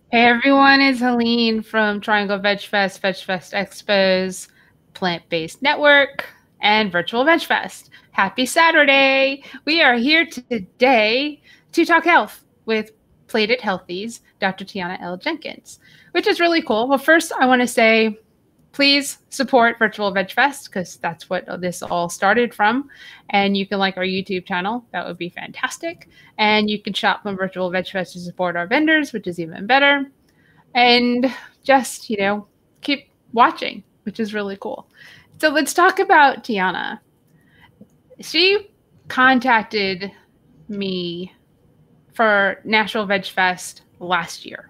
Hey everyone, it's Helene from Triangle Veg Fest Expos, Plant-Based Network, and Virtual Veg Fest. Happy Saturday! We are here today to talk health with Plated Healthy's Dr. Tionna L. Jenkins, which is really cool. Well, first I want to say please support Virtual Veg Fest because that's what this all started from. And you can like our YouTube channel. That would be fantastic. And you can shop on Virtual Veg Fest to support our vendors, which is even better. And just, keep watching, which is really cool. So let's talk about Tionna. She contacted me for National Veg Fest last year.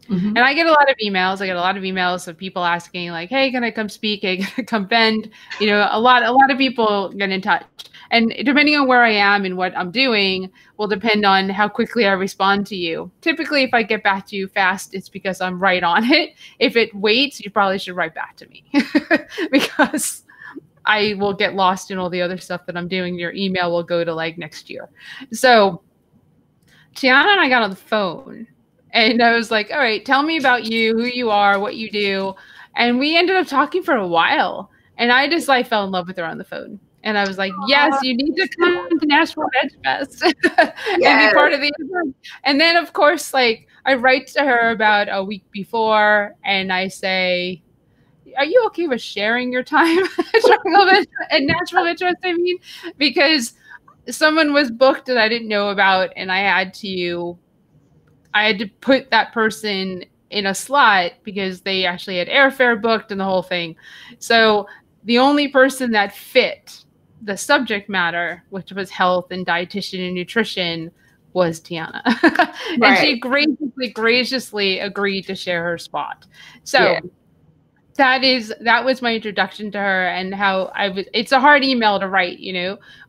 And I get a lot of emails. I get a lot of emails of people asking like, hey, can I come speak? Hey, can I come bend? A lot of people get in touch. And depending on where I am and what I'm doing will depend on how quickly I respond to you. Typically, if I get back to you fast, it's because I'm right on it. If it waits, you probably should write back to me because I will get lost in all the other stuff that I'm doing. Your email will go to like next year. So Tionna and I got on the phone. And I was like, all right, tell me about you, who you are, what you do. And we ended up talking for a while. And I just fell in love with her on the phone. And I was like, yes, you need to come to National Veg Fest and be part of the event. And then, of course, I write to her about a week before and I say, are you okay with sharing your time at National Veg Fest? I mean, because someone was booked that I didn't know about and I had to put that person in a slot because they actually had airfare booked and the whole thing. So the only person that fit the subject matter, which was health and dietitian and nutrition, was Tionna. And she graciously agreed to share her spot. So that was my introduction to her and how it's a hard email to write,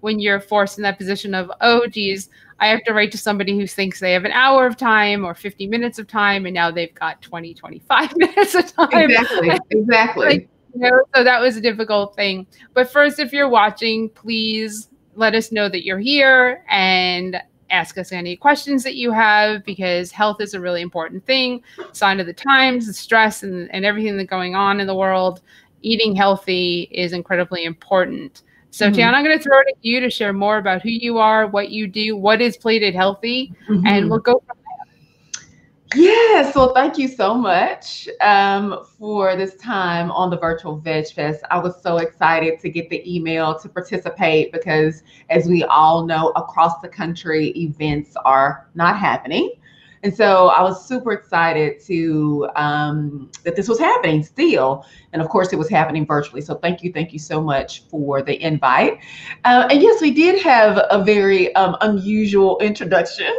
when you're forced in that position of, oh, geez, I have to write to somebody who thinks they have an hour of time or 50 minutes of time, and now they've got 20, 25 minutes of time. Exactly. So that was a difficult thing. But first, if you're watching, please let us know that you're here and ask us any questions that you have, because health is a really important thing. Sign of the times, the stress and everything that's going on in the world. Eating healthy is incredibly important. So Tionna, I'm going to throw it at you to share more about who you are, what you do, what is Plated Healthy, and we'll go from there. Yes, well, thank you so much for this time on the Virtual Veg Fest. I was so excited to get the email to participate because, as we all know, across the country, events are not happening. And so I was super excited to that this was happening still. And of course, it was happening virtually. So thank you so much for the invite. And yes, we did have a very unusual introduction.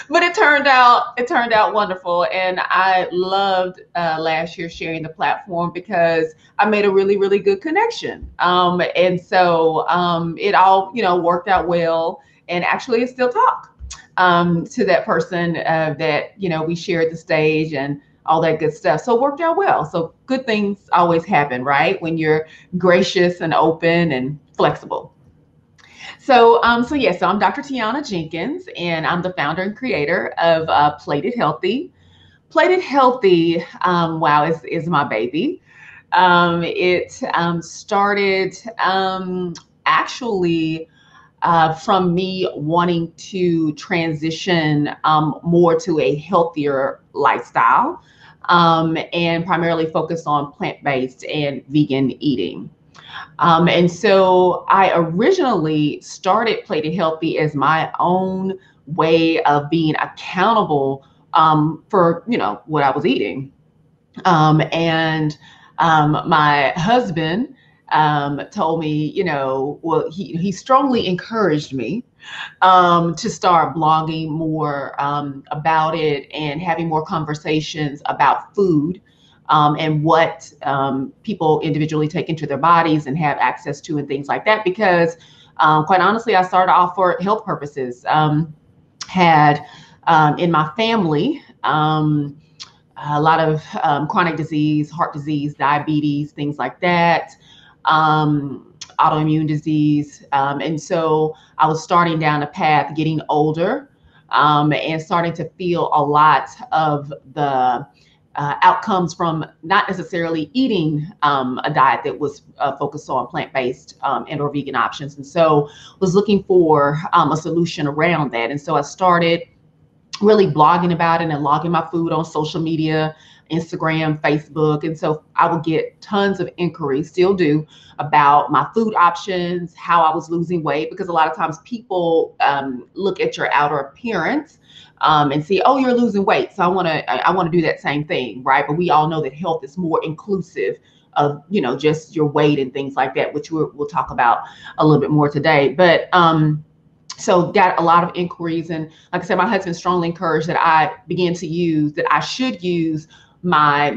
But it turned out wonderful. And I loved last year sharing the platform because I made a really, really good connection. And so it all, worked out well. And actually, I still talk to that person that, we shared the stage and all that good stuff. So it worked out well. So good things always happen, right? When you're gracious and open and flexible. So I'm Dr. Tionna Jenkins, and I'm the founder and creator of Plated Healthy. Plated Healthy, is my baby. It started actually from me wanting to transition more to a healthier lifestyle and primarily focus on plant-based and vegan eating. And so I originally started Plated Healthy as my own way of being accountable for, what I was eating. My husband told me, he strongly encouraged me to start blogging more about it and having more conversations about food. And what people individually take into their bodies and have access to and things like that. Because quite honestly, I started off for health purposes. Had in my family a lot of chronic disease, heart disease, diabetes, things like that, autoimmune disease. And so I was starting down a path, getting older, and starting to feel a lot of the outcomes from not necessarily eating a diet that was focused on plant-based and or vegan options. And so was looking for a solution around that. And so I started really blogging about it and logging my food on social media, Instagram, Facebook. And so I would get tons of inquiries, still do, about my food options, how I was losing weight, because a lot of times people look at your outer appearance and see, oh, you're losing weight, so I want to do that same thing, right? But we all know that health is more inclusive of, you know, just your weight and things like that, which we'll talk about a little bit more today. But so got a lot of inquiries, and like I said, my husband strongly encouraged that I should use my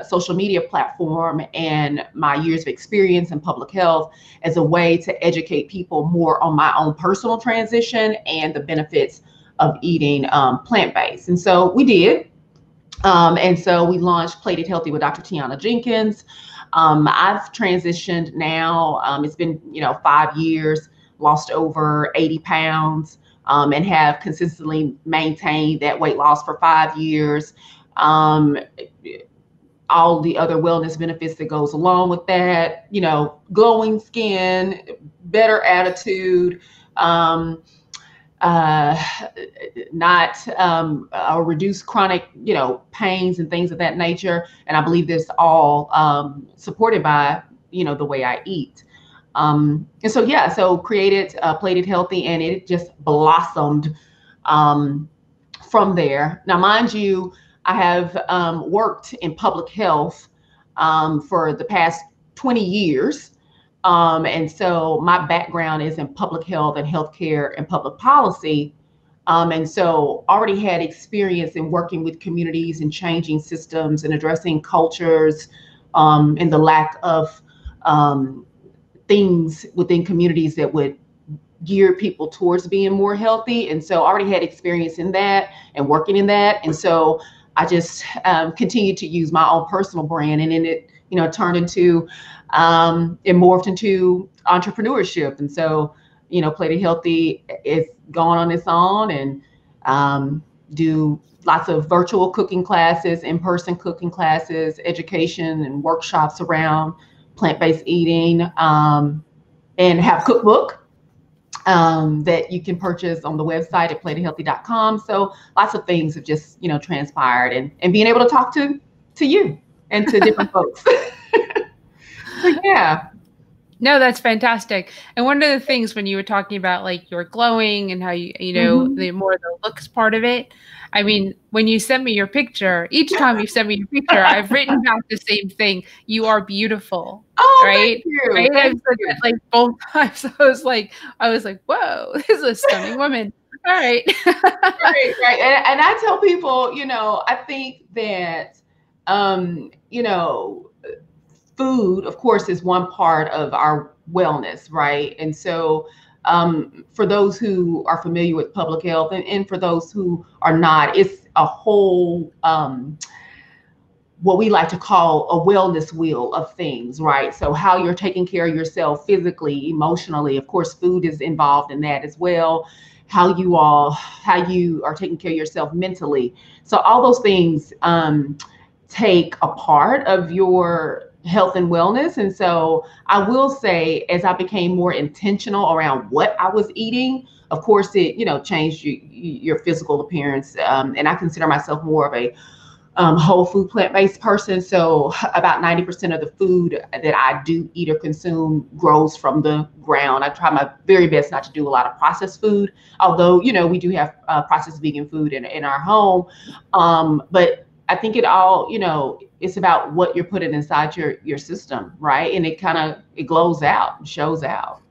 social media platform and my years of experience in public health as a way to educate people more on my own personal transition and the benefits of eating plant-based. And so we did. And so we launched Plated Healthy with Dr. Tionna Jenkins. I've transitioned now. It's been, 5 years, lost over 80 pounds, and have consistently maintained that weight loss for 5 years. All the other wellness benefits that goes along with that, glowing skin, better attitude, not reduce chronic, pains and things of that nature. And I believe this all supported by, the way I eat. And so, so created Plated Healthy, and it just blossomed from there. Now, mind you, I have worked in public health for the past 20 years. And so my background is in public health and healthcare and public policy. And so already had experience in working with communities and changing systems and addressing cultures and the lack of things within communities that would gear people towards being more healthy. And so already had experience in that and working in that. And so I just continued to use my own personal brand, and then it, turned into, it morphed into entrepreneurship. And so, Plated Healthy is going on its own, and do lots of virtual cooking classes, in-person cooking classes, education and workshops around plant-based eating, and have cookbook that you can purchase on the website at platedhealthy.com. So lots of things have just, transpired, and being able to talk to you and to different folks. So, yeah. No, that's fantastic. And one of the things when you were talking about like your glowing and how the more the looks part of it, I mean, when you send me your picture, each time you send me your picture, I've written back the same thing. You are beautiful. Oh, right? Thank you. Right? Thank I've said you. that like both times. I was like, whoa, this is a stunning woman. All right. Right. And I tell people, I think that, food, of course, is one part of our wellness, right? And so for those who are familiar with public health, and for those who are not, it's a whole, what we like to call a wellness wheel of things, right? So how you're taking care of yourself physically, emotionally, of course, food is involved in that as well. How you are taking care of yourself mentally. So all those things take a part of your health and wellness. And so I will say, as I became more intentional around what I was eating, of course, it, changed your physical appearance. And I consider myself more of a whole food plant-based person. So about 90% of the food that I do eat or consume grows from the ground. I try my very best not to do a lot of processed food, although, we do have processed vegan food in our home. But I think it all, it's about what you're putting inside your system, right? And it glows out, shows out.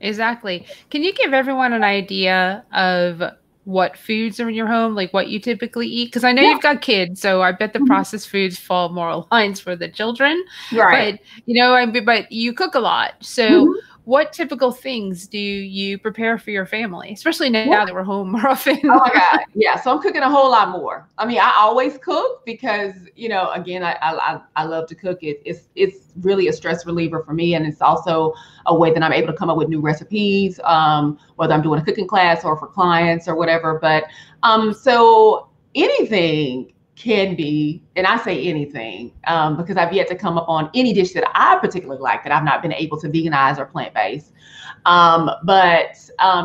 Exactly. Can you give everyone an idea of what foods are in your home, like what you typically eat? Because I know you've got kids, so I bet the processed foods fall more lines for the children. Right. But but you cook a lot. So what typical things do you prepare for your family, especially now that we're home more often? Oh my God. Yeah. So I'm cooking a whole lot more. I mean, I always cook because, you know, again, I love to cook. It's really a stress reliever for me. And it's also a way that I'm able to come up with new recipes, whether I'm doing a cooking class or for clients or whatever. But so anything can be, and I say anything, because I've yet to come up on any dish that I particularly like that I've not been able to veganize or plant-based. But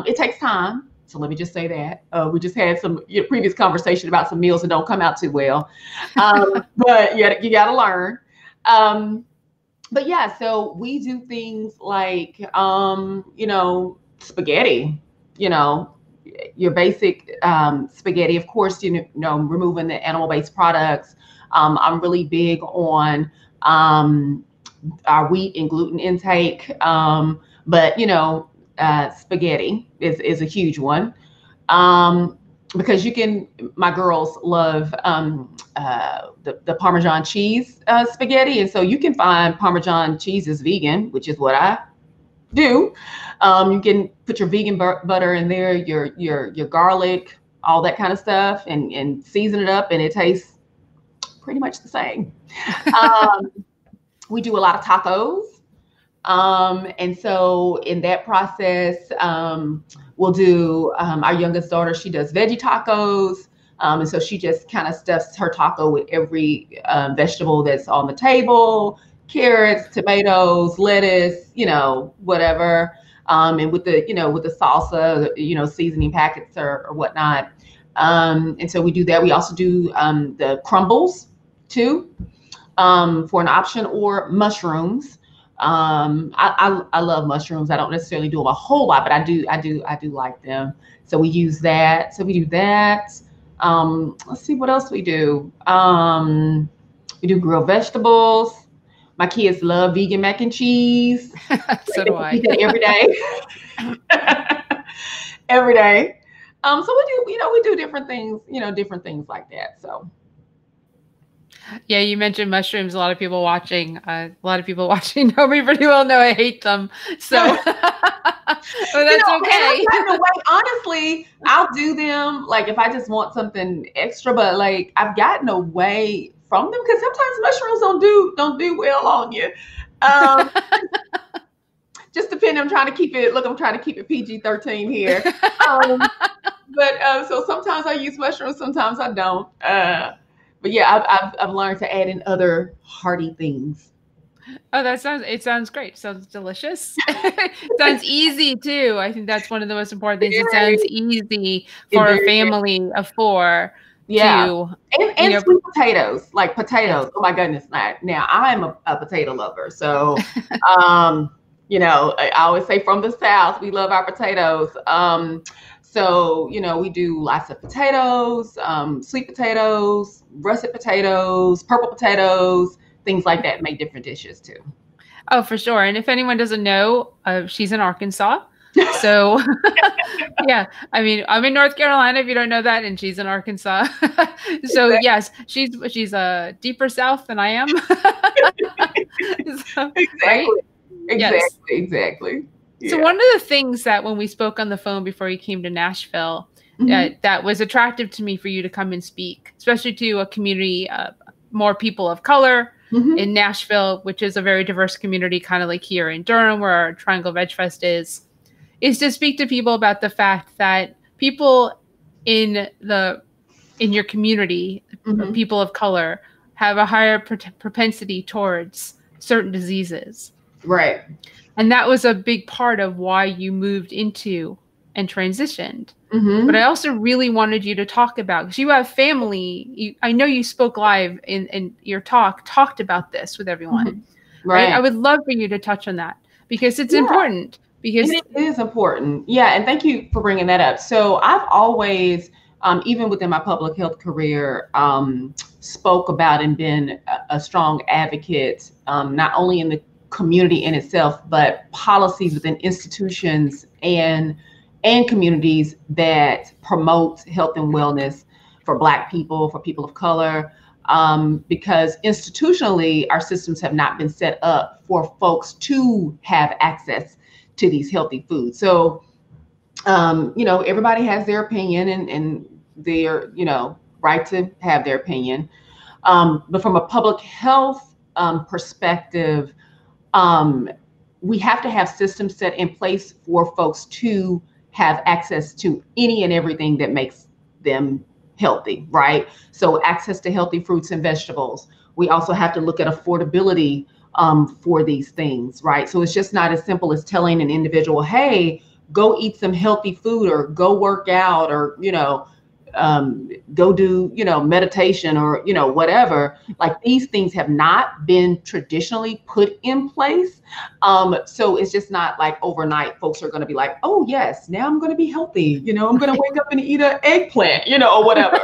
it takes time. So let me just say that. We just had some previous conversation about some meals that don't come out too well. But yeah, you got to learn. But yeah, so we do things like, spaghetti, your basic spaghetti, of course, removing the animal-based products. I'm really big on our wheat and gluten intake. But, spaghetti is a huge one. Because my girls love the Parmesan cheese spaghetti. And so you can find Parmesan cheese is vegan, which is what I do. You can put your vegan butter in there, your garlic, all that kind of stuff, and season it up, and it tastes pretty much the same. We do a lot of tacos. And so in that process, we'll do, our youngest daughter, she does veggie tacos. And so she just kind of stuffs her taco with every vegetable that's on the table, carrots, tomatoes, lettuce, whatever. And with the salsa, seasoning packets or whatnot. And so we do that. We also do the crumbles too, for an option, or mushrooms. I love mushrooms. I don't necessarily do them a whole lot, but I do like them. So we use that. So we do that. Let's see what else we do. We do grilled vegetables. My kids love vegan mac and cheese. So do I. Eat that every day. Every day. So we do different things, different things like that. So. Yeah, you mentioned mushrooms. A lot of people watching know me pretty well know I hate them. So but that's okay. Honestly, I'll do them like if I just want something extra, but like I've gotten away from them because sometimes mushrooms don't do well on you. Just depending. I'm trying to keep it PG-13 here. But so sometimes I use mushrooms, sometimes I don't. But yeah, I've learned to add in other hearty things. Oh, it sounds great. Sounds delicious. Sounds easy too. I think that's one of the most important things. It sounds easy for a family of four. Yeah. And sweet potatoes, like potatoes. Yes. Oh my goodness. Now I'm a potato lover. So, I always say from the South, we love our potatoes. So, we do lots of potatoes, sweet potatoes, russet potatoes, purple potatoes, things like that, make different dishes too. Oh, for sure. And if anyone doesn't know, she's in Arkansas. So, yeah, I mean, I'm in North Carolina, if you don't know that, and she's in Arkansas. So, yes, she's deeper south than I am. So, exactly. Right? Exactly. Yeah. So one of the things that when we spoke on the phone before you came to Nashville, that was attractive to me for you to come and speak, especially to a community, more people of color in Nashville, which is a very diverse community, kind of like here in Durham, where our Triangle Veg Fest is to speak to people about the fact that people in your community, people of color, have a higher propensity towards certain diseases. Right. And that was a big part of why you moved into and transitioned. But I also really wanted you to talk about, because you have family. I know you spoke live in your talked about this with everyone. Right. I would love for you to touch on that because it's important. Because it is important. Yeah. And thank you for bringing that up. So I've always, even within my public health career, spoke about and been a strong advocate, not only in the community in itself, but policies within institutions and communities that promote health and wellness for Black people, for people of color, because institutionally our systems have not been set up for folks to have access to these healthy foods. So, everybody has their opinion and their, right to have their opinion. But from a public health perspective, we have to have systems set in place for folks to have access to any and everything that makes them healthy, right? So access to healthy fruits and vegetables. We also have to look at affordability for these things, right? So it's just not as simple as telling an individual, hey, go eat some healthy food or go work out or, go do, meditation or, whatever. Like these things have not been traditionally put in place. So it's just not like overnight folks are going to be like, oh yes, now I'm going to be healthy. I'm going to wake up and eat an eggplant, or whatever.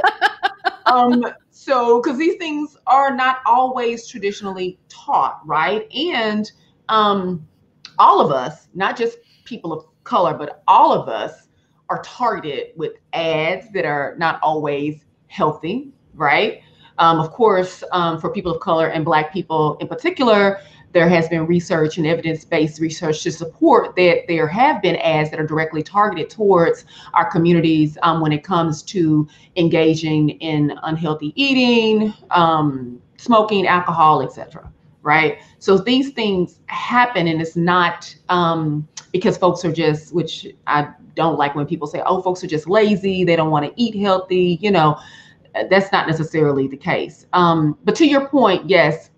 So, because these things are not always traditionally taught, right? And all of us, not just people of color, but all of us are targeted with ads that are not always healthy, right? Of course, for people of color and Black people in particular, there has been research and evidence-based research to support that there have been ads that are directly targeted towards our communities when it comes to engaging in unhealthy eating, smoking, alcohol, etc. Right? So these things happen, and it's not because folks are just, which I don't like when people say, oh, folks are just lazy, they don't want to eat healthy, that's not necessarily the case. But to your point, yes,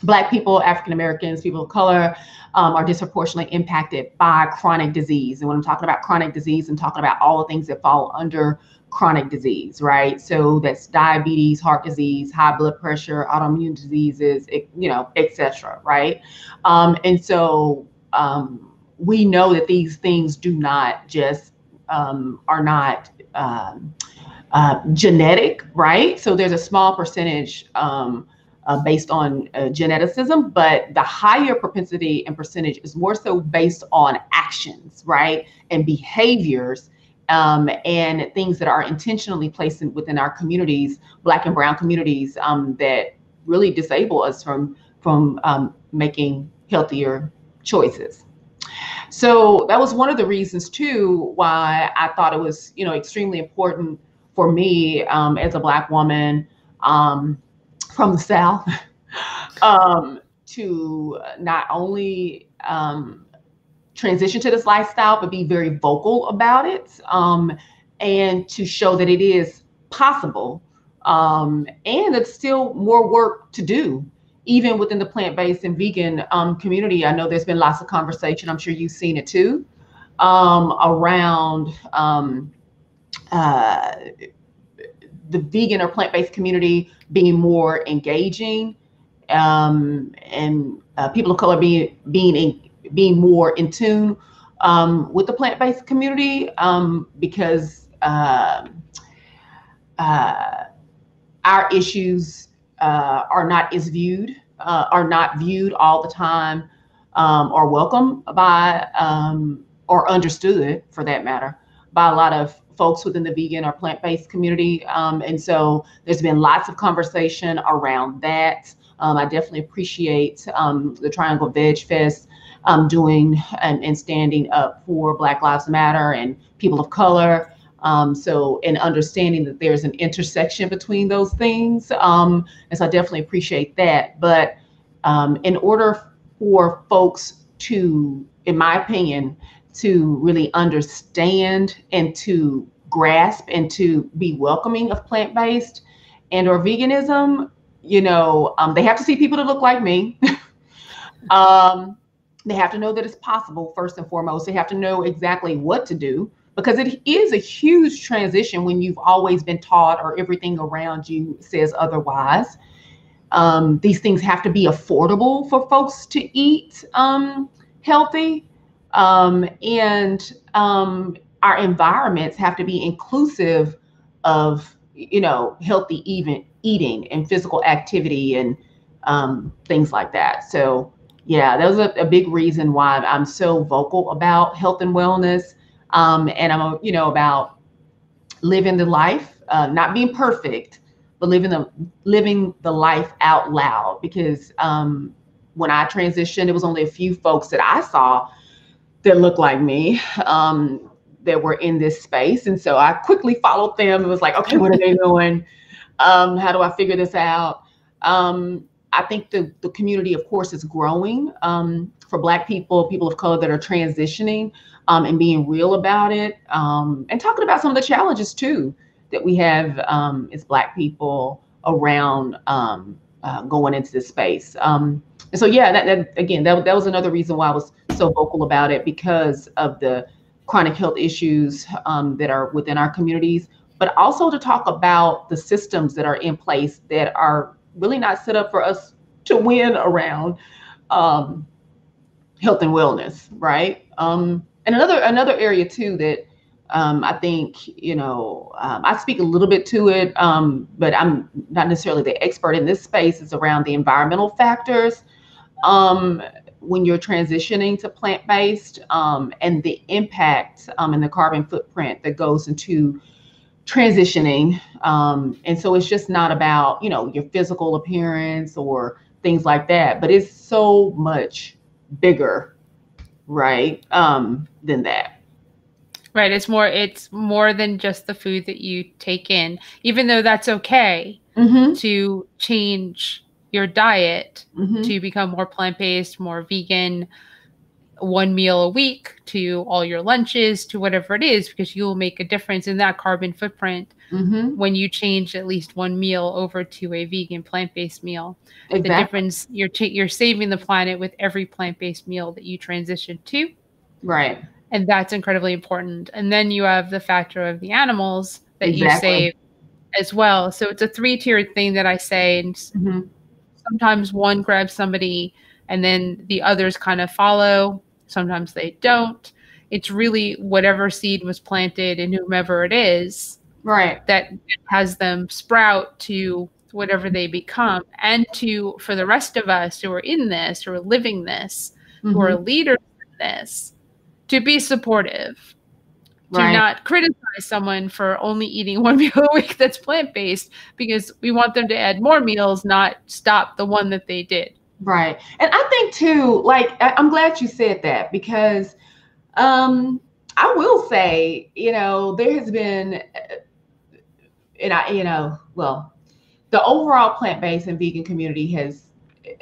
Black people, African Americans, people of color are disproportionately impacted by chronic disease. And when I'm talking about chronic disease, I'm talking about all the things that fall under chronic disease, right? So that's diabetes, heart disease, high blood pressure, autoimmune diseases, et cetera, right? And so we know that these things do not just, are not genetic, right? So there's a small percentage based on geneticism, but the higher propensity and percentage is more so based on actions, right? And behaviors and things that are intentionally placed within our communities, Black and brown communities, that really disable us from making healthier choices. So that was one of the reasons too why I thought it was, extremely important for me as a Black woman from the South to not only transition to this lifestyle, but be very vocal about it and to show that it is possible and it's still more work to do. Even within the plant-based and vegan community, I know there's been lots of conversation, I'm sure you've seen it too, around the vegan or plant-based community being more engaging and people of color being more in tune with the plant-based community because our issues are not viewed all the time or welcome by or understood, for that matter, by a lot of folks within the vegan or plant-based community. And so there's been lots of conversation around that. I definitely appreciate the Triangle Veg Fest doing and standing up for Black Lives Matter and people of color. So, and understanding that there's an intersection between those things. And so I definitely appreciate that. But in order for folks to, in my opinion, to really understand and to grasp and to be welcoming of plant-based and or veganism, they have to see people that look like me. They have to know that it's possible, first and foremost. They have to know exactly what to do, because it is a huge transition when you've always been taught or everything around you says otherwise. These things have to be affordable for folks to eat healthy. And our environments have to be inclusive of, healthy eating and physical activity and things like that. So yeah, that was a big reason why I'm so vocal about health and wellness. And I'm, about living the life, not being perfect, but living the life out loud. Because when I transitioned, it was only a few folks that I saw that looked like me, that were in this space. And so I quickly followed them. It was like, okay, what are they doing? How do I figure this out? I think the community, of course, is growing for Black people, people of color that are transitioning, and being real about it, and talking about some of the challenges too that we have as Black people around going into this space. And so, yeah, that was another reason why I was so vocal about it, because of the chronic health issues that are within our communities, but also to talk about the systems that are in place that are really not set up for us to win around health and wellness, right? And another area too that I think, I speak a little bit to it, but I'm not necessarily the expert in this space, is around the environmental factors when you're transitioning to plant-based, and the impact and the carbon footprint that goes into transitioning. And so it's just not about, your physical appearance or things like that, but it's so much bigger, right, than that. Right. It's more than just the food that you take in, even though that's okay to change your diet to become more plant-based, more vegan, one meal a week to all your lunches, to whatever it is, because you'll make a difference in that carbon footprint when you change at least one meal over to a vegan plant-based meal. Exactly. The difference, you're saving the planet with every plant-based meal that you transition to. Right. And that's incredibly important. And then you have the factor of the animals that you save as well. So it's a 3-tiered thing that I say. And sometimes one grabs somebody and then the others kind of follow. Sometimes they don't. It's really whatever seed was planted in whomever it is, right, that has them sprout to whatever they become. And for the rest of us who are in this, who are living this, who are leaders in this, to be supportive, to not criticize someone for only eating one meal a week that's plant-based, because we want them to add more meals, not stop the one that they did. Right. And I think too, I'm glad you said that, because I will say, there has been, the overall plant-based and vegan community has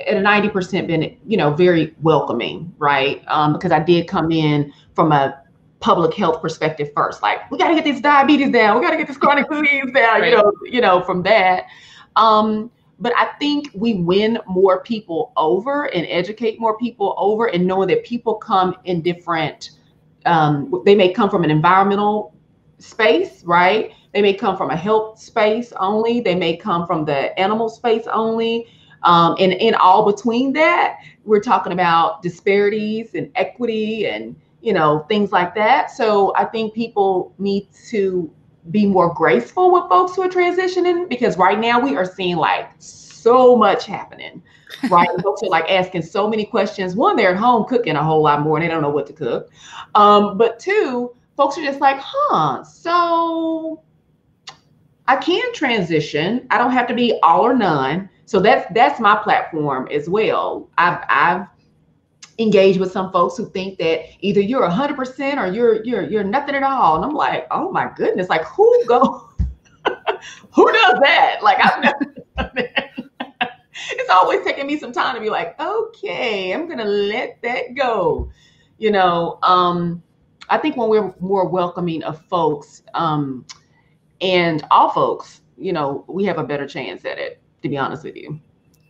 at a 90% been, very welcoming, right? Because I did come in from a public health perspective first, like, we got to get this diabetes down, we got to get this chronic disease down, from that. But I think we win more people over and educate more people over, and knowing that people come in different, they may come from an environmental space, right? They may come from a health space only. They may come from the animal space only. And in all between that, we're talking about disparities and equity and, things like that. So I think people need to be more graceful with folks who are transitioning, because right now we are seeing so much happening, right? Folks are asking so many questions. One, they're at home cooking a whole lot more and they don't know what to cook. But two, folks are just so I can transition. I don't have to be all or none. So that's my platform as well. I've engaged with some folks who think that either you're 100% or you're nothing at all. And I'm like, oh my goodness, who does that? I've never done that. It's always taking me some time to be okay, I'm gonna let that go. I think when we're more welcoming of folks, and all folks, we have a better chance at it, to be honest with you.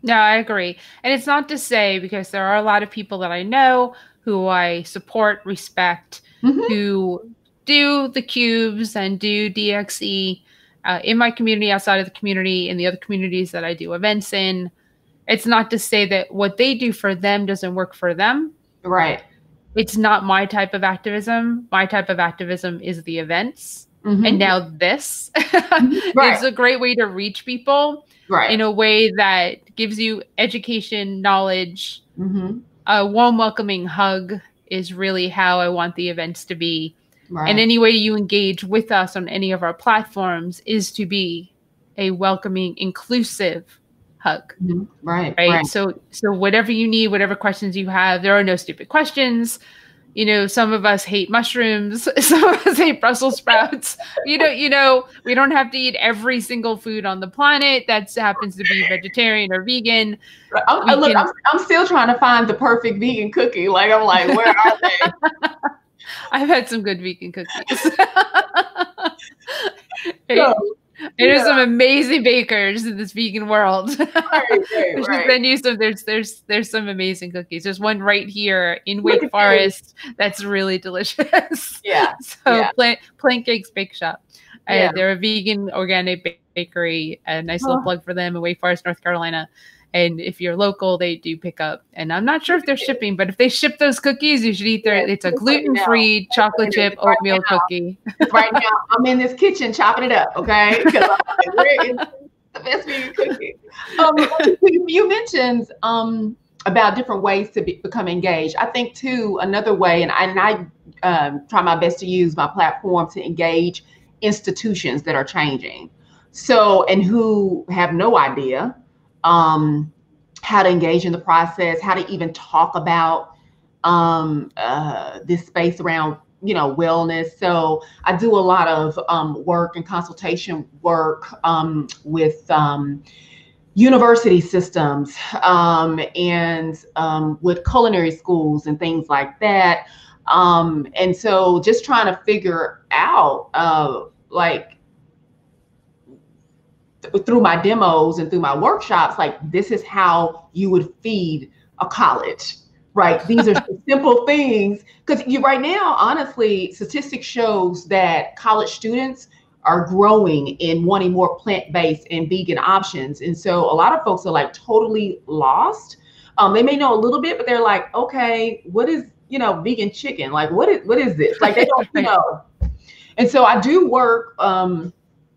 No, I agree. And it's not to say, because there are a lot of people that I know who I support, respect, who do the cubes and do DXE in my community, outside of the community, in the other communities that I do events in. It's not to say that what they do for them doesn't work for them. Right. It's not my type of activism. My type of activism is the events. And now this is a great way to reach people in a way that gives you education, knowledge. A warm, welcoming hug is really how I want the events to be. And any way you engage with us on any of our platforms is to be a welcoming, inclusive hug. Right. So whatever you need, whatever questions you have, there are no stupid questions. some of us hate mushrooms, some of us hate Brussels sprouts. We don't have to eat every single food on the planet that happens to be vegetarian or vegan. I'm still trying to find the perfect vegan cookie. Like, I'm like, where are they? I've had some good vegan cookies. There's some amazing bakers in this vegan world. There's some amazing cookies. There's one right here in Wake Forest that's really delicious. Yeah. So Plant Cakes Bake Shop. They're a vegan organic bakery. A nice little plug for them in Wake Forest, North Carolina. And if you're local, they do pick up. And I'm not sure if they're shipping, but if they ship those cookies, you should eat it's a gluten-free chocolate chip oatmeal cookie. Right now, I'm in this kitchen chopping it up, okay? Because I'm like, where is the best vegan cookie? You mentioned about different ways to become engaged. I think, too, another way, and I try my best to use my platform to engage institutions that are changing. So, and who have no idea how to engage in the process, how to even talk about this space around, wellness. So I do a lot of work and consultation work with university systems and with culinary schools and things like that. And so just trying to figure out through my demos and through my workshops, like, this is how you would feed a college, right? These are simple things, because right now, honestly, statistics shows that college students are growing in wanting more plant-based and vegan options. And so a lot of folks are like totally lost. They may know a little bit, but they're like, okay, what is, vegan chicken? Like, what is this? Like, they don't know. And so I do work,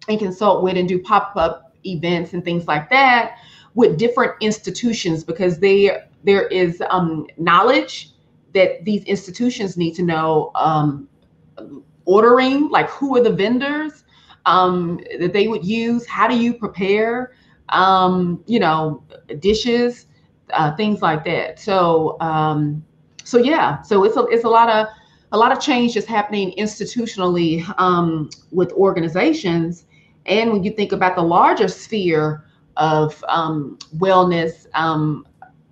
and consult with and do pop-up events and things like that with different institutions, because there is knowledge that these institutions need to know, ordering, like, who are the vendors that they would use, how do you prepare, dishes, things like that. So it's a lot of change just happening institutionally with organizations. And when you think about the larger sphere of wellness,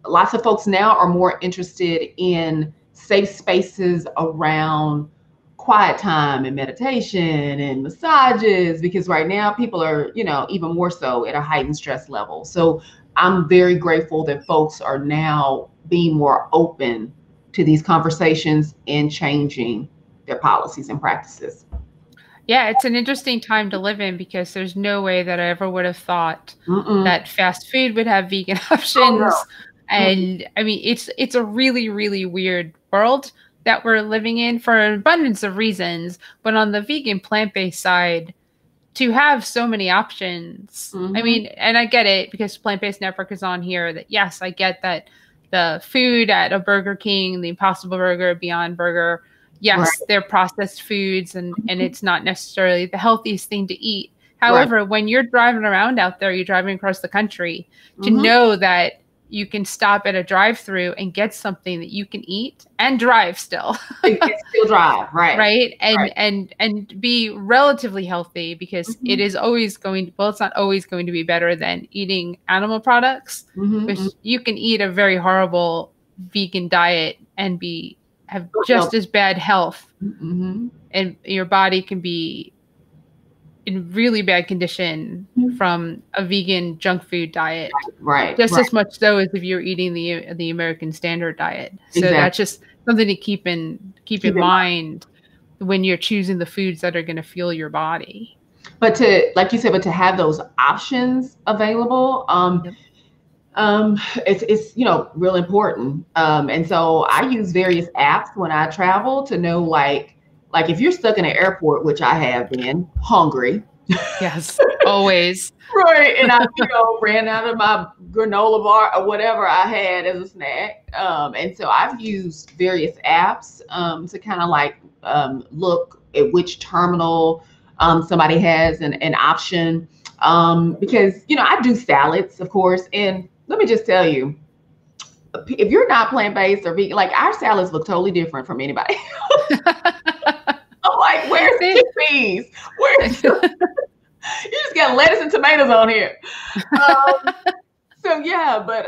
lots of folks now are more interested in safe spaces around quiet time and meditation and massages, because right now people are, even more so at a heightened stress level. So I'm very grateful that folks are now being more open to these conversations and changing their policies and practices. Yeah, it's an interesting time to live in, because there's no way that I ever would have thought that fast food would have vegan options. Oh, no. And I mean, it's a really, really weird world that we're living in for an abundance of reasons. But on the vegan plant-based side, to have so many options, I mean, and I get it, because Plant-Based Network is on here, that yes, I get that the food at a Burger King, the Impossible Burger, Beyond Burger, yes, right, they're processed foods, and it's not necessarily the healthiest thing to eat. However, right, when you're driving around out there, you're driving across the country, to know that you can stop at a drive-through and get something that you can eat and drive still. You can still drive, right? Right, and be relatively healthy, because it is always it's not always going to be better than eating animal products. Because you can eat a very horrible vegan diet and have just as bad health, and your body can be in really bad condition from a vegan junk food diet, right? Just as much so as if you're eating the American standard diet. So that's just something to keep in mind when you're choosing the foods that are going to fuel your body. But like you said, to have those options available, it's real important. And so I use various apps when I travel to know, like if you're stuck in an airport, which I have been, hungry. Yes, always. Right. And I, ran out of my granola bar or whatever I had as a snack. And so I've used various apps to kind of look at which terminal somebody has an option. Because, I do salads, of course. And let me just tell you, if you're not plant-based or vegan, like our salads look totally different from anybody. I'm like, where's the chickpeas? You just got lettuce and tomatoes on here. So yeah, but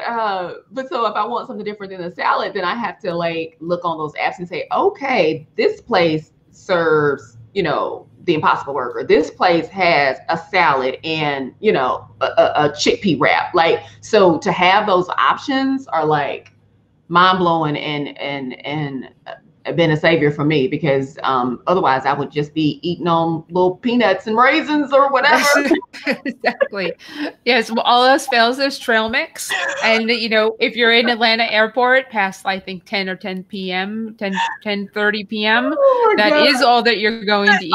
so if I want something different than a salad, then I have to like look on those apps and say, okay, this place serves, the Impossible Burger. This place has a salad and, a chickpea wrap. Like, so to have those options are like mind blowing and been a savior for me, because otherwise I would just be eating on little peanuts and raisins or whatever. Exactly. Yes. Well, all else fails, there's trail mix. And, if you're in Atlanta airport past, I think 10 or 10 p.m., 10:30 p.m., that is all that you're going to eat.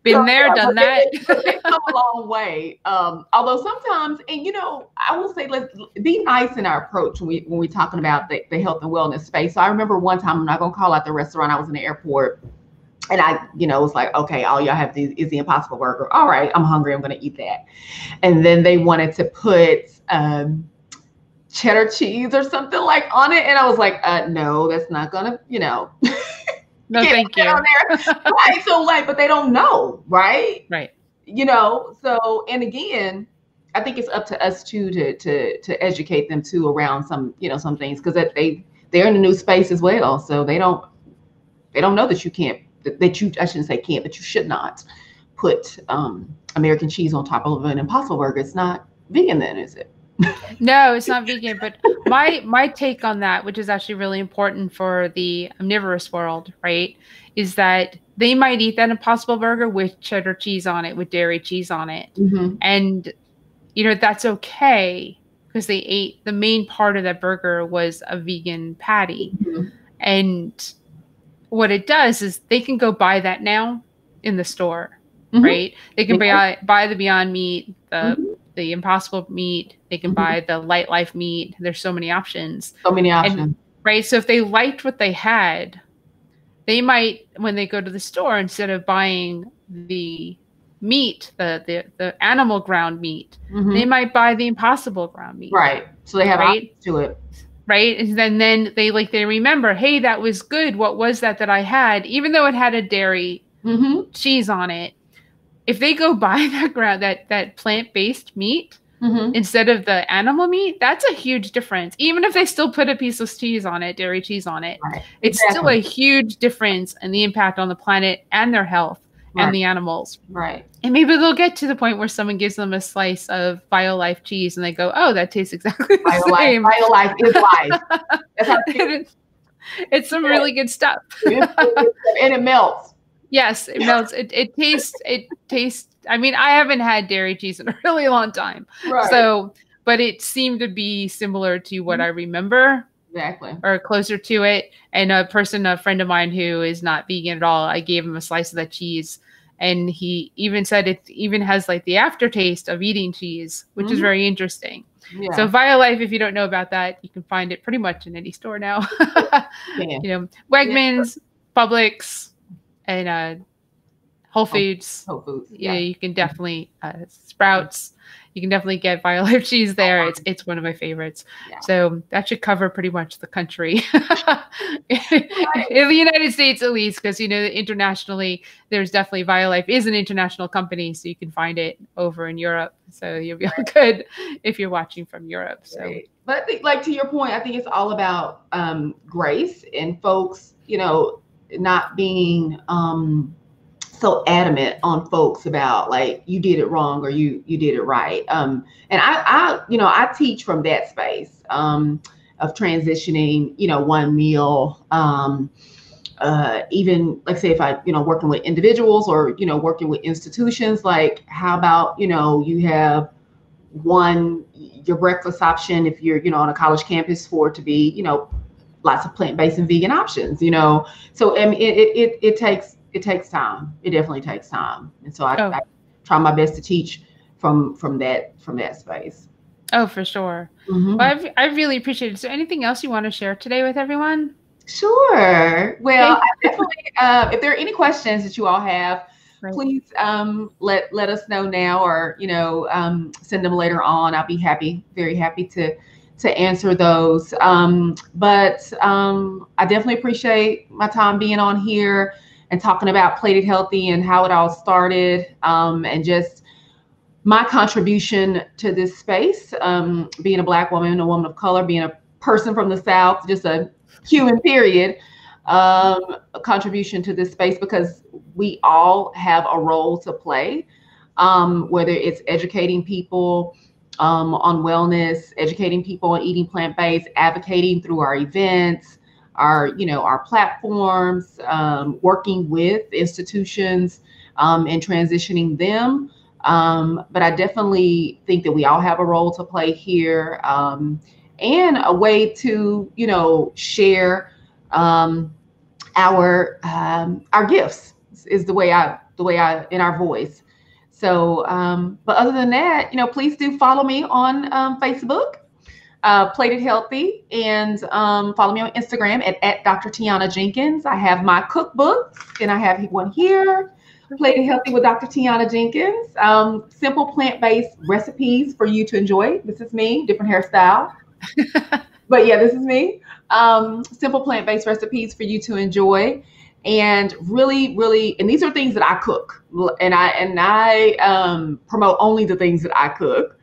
Been there, done that. They come a long way. Although sometimes, and I will say, let's be nice in our approach when we're talking about the health and wellness space. So I remember one time, I'm not gonna call out the restaurant. I was in the airport, and I, was like, okay, all y'all have is the Impossible Burger. All right, I'm hungry. I'm gonna eat that. And then they wanted to put cheddar cheese or something like on it, and I was like, no, that's not gonna, No, thank you. Right. So but they don't know, right? Right. So, and again, I think it's up to us too to educate them too around some, some things, because they're in a new space as well. So they don't know that you can't, I shouldn't say can't, but you should not put American cheese on top of an Impossible Burger. It's not vegan then, is it? No, it's not vegan. But my take on that, which is actually really important for the omnivorous world, right, is that they might eat that Impossible Burger with cheddar cheese on it, with dairy cheese on it. Mm-hmm. And, that's okay, because they ate the main part of that burger was a vegan patty. Mm-hmm. And what it does is they can go buy that now in the store, mm-hmm. right? They can buy the Beyond Meat, the Impossible meat. They can buy the Light Life meat. There's so many options. And, right. So if they liked what they had, they might, when they go to the store, instead of buying the meat, the animal ground meat, mm-hmm. they might buy the Impossible ground meat. Right. So they have options to it. Right. And then they remember, hey, that was good. What was that I had? Even though it had a dairy mm-hmm. cheese on it. If they go buy that plant-based meat mm-hmm. instead of the animal meat, that's a huge difference. Even if they still put a piece of cheese on it, dairy cheese on it, right. It's still a huge difference in the impact on the planet and their health and the animals. Right. And maybe they'll get to the point where someone gives them a slice of BioLife cheese and they go, oh, that tastes exactly the same. BioLife is life. That's how it's some really good stuff. And it melts. Yes, it melts. It tastes. I mean, I haven't had dairy cheese in a really long time. Right. So, but it seemed to be similar to what I remember. Exactly. Or closer to it. And a friend of mine who is not vegan at all, I gave him a slice of that cheese. And he even said it even has like the aftertaste of eating cheese, which is very interesting. Yeah. So BioLife, if you don't know about that, you can find it pretty much in any store now. Wegmans, Publix, and Whole Foods. Yeah, you can definitely Sprouts. You can definitely get BioLife cheese there. It's one of my favorites. Yeah. So that should cover pretty much the country. In the United States, at least, because internationally, there's definitely BioLife is an international company, so you can find it over in Europe. So you'll be all good if you're watching from Europe. So, right. But I think, like to your point, I think it's all about grace and folks, not being so adamant on folks about like you did it wrong or you did it right. And I teach from that space of transitioning, one meal, even like say if I, working with individuals or, working with institutions, like how about, you have your breakfast option if you're, on a college campus for it to be, lots of plant-based and vegan options, So I mean, it takes time. It definitely takes time, and so I try my best to teach from that space. Oh, for sure. Mm-hmm. Well, I really appreciate it. Is there anything else you want to share today with everyone? Sure. Well, I definitely. If there are any questions that you all have, please let us know now, or send them later on. I'll be very happy to to answer those. But I definitely appreciate my time being on here and talking about Plated Healthy and how it all started, and just my contribution to this space, being a Black woman, a woman of color, being a person from the South, just a human period, a contribution to this space, because we all have a role to play, whether it's educating people on wellness, educating people on eating plant-based, advocating through our events, our platforms, working with institutions, and transitioning them. But I definitely think that we all have a role to play here, and a way to, share our gifts is the way I in our voice. So, but other than that, please do follow me on Facebook, Plated Healthy, and follow me on Instagram at Dr. Tionna Jenkins. I have my cookbook, and I have one here, Plated Healthy with Dr. Tionna Jenkins. Simple plant-based recipes for you to enjoy. This is me, different hairstyle. But yeah, this is me. Simple plant-based recipes for you to enjoy. And really, really, and these are things that I cook, and I promote only the things that I cook.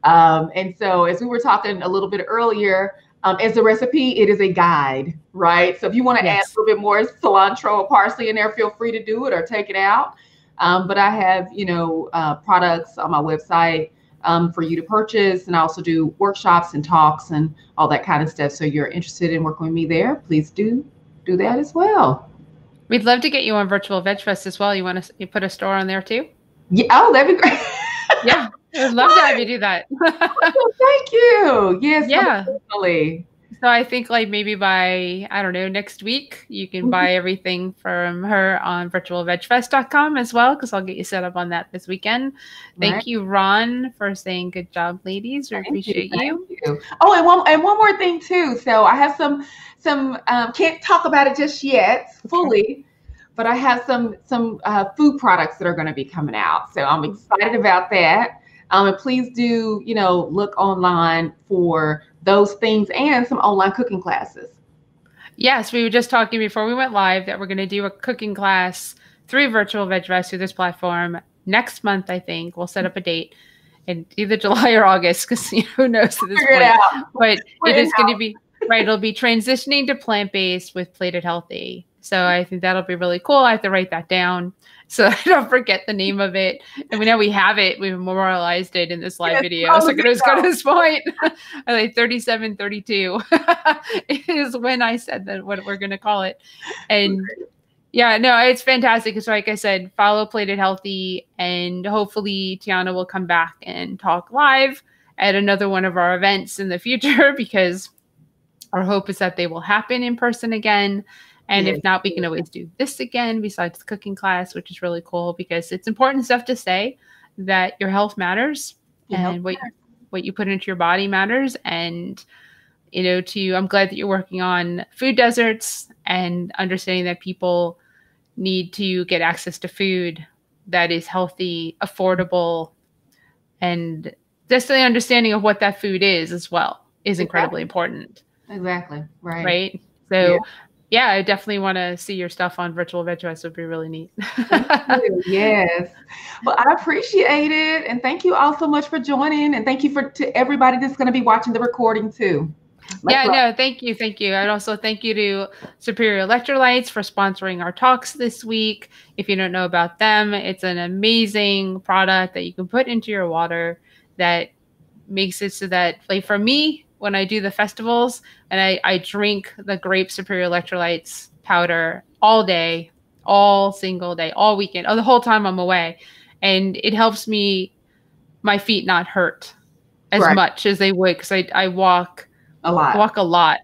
And so, as we were talking a little bit earlier, as a recipe, it is a guide, right? So if you want to add a little bit more cilantro or parsley in there, feel free to do it or take it out. But I have, products on my website for you to purchase, and I also do workshops and talks and all that kind of stuff. So you're interested in working with me there, please do that as well. We'd love to get you on Virtual Veg Fest as well. You want to put a store on there too? Yeah. Oh, that'd be great. Yeah, I'd love to have you do that. Oh, thank you. Yes. Yeah. Definitely. So I think like maybe by, I don't know, next week, you can buy everything from her on virtualvegfest.com as well, because I'll get you set up on that this weekend. Thank you, Ron, for saying good job, ladies. We appreciate you. Oh, and one more thing too. So I have some can't talk about it just yet fully, but I have some food products that are going to be coming out. So I'm excited about that. And please do, look online for those things and some online cooking classes. Yes, we were just talking before we went live that we're going to do a cooking class through Virtual Veg Fest through this platform next month. I think we'll set up a date in either July or August, because who knows at this point. But it is going to be right. It'll be transitioning to plant-based with Plated Healthy. So I think that'll be really cool. I have to write that down so I don't forget the name of it. And we know we have it. We've memorialized it in this live video. So let's go to this point. Like 3732 is when I said that what we're going to call it. And yeah, no, it's fantastic. Because like I said, follow Plated Healthy, and hopefully Tionna will come back and talk live at another one of our events in the future, because our hope is that they will happen in person again. And if not, we can always do this again besides the cooking class, which is really cool, because it's important stuff to say that your health matters, and what you put into your body matters. And, I'm glad that you're working on food deserts and understanding that people need to get access to food that is healthy, affordable, and just the understanding of what that food is as well is incredibly important. Exactly. Right. So yeah, I definitely want to see your stuff on Virtual Veg Fest. It would be really neat. Yes. Well, I appreciate it. And thank you all so much for joining. And thank you to everybody that's going to be watching the recording too. Thank you. Thank you. And also thank you to Superior Electrolytes for sponsoring our talks this week. If you don't know about them, it's an amazing product that you can put into your water that makes it so that, like for me, when I do the festivals and I drink the grape Superior Electrolytes powder all day, all single day, all weekend, the whole time I'm away. And it helps my feet not hurt as much as they would, because I walk a lot.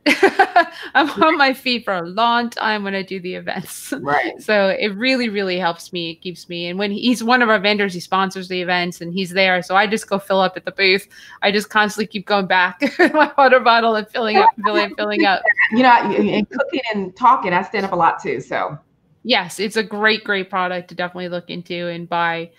I'm on my feet for a long time when I do the events. Right. So it really, really helps me. It keeps me. And when he's one of our vendors, he sponsors the events and he's there. So I just go fill up at the booth. I just constantly keep going back my water bottle and filling up. And cooking and talking, I stand up a lot too. So yes, it's a great, great product to definitely look into and buy.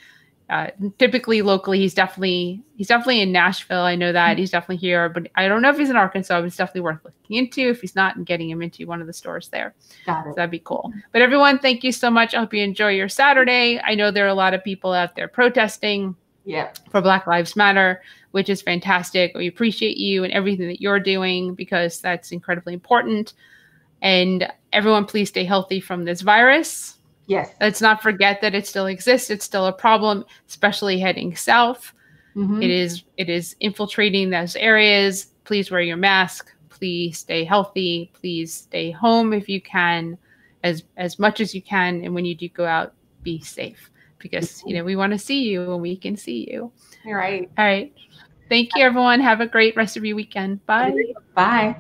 typically locally, he's definitely in Nashville. I know that he's definitely here, but I don't know if he's in Arkansas. But it's definitely worth looking into if he's not, and getting him into one of the stores there. Got it. So that'd be cool. But everyone, thank you so much. I hope you enjoy your Saturday. I know there are a lot of people out there protesting for Black Lives Matter, which is fantastic. We appreciate you and everything that you're doing, because that's incredibly important. And everyone, please stay healthy from this virus. Yes. Let's not forget that it still exists. It's still a problem, especially heading south. Mm-hmm. It is infiltrating those areas. Please wear your mask. Please stay healthy. Please stay home if you can, as much as you can. And when you do go out, be safe, because we want to see you and we can see you. All right. All right. Thank you, everyone. Have a great rest of your weekend. Bye. Bye.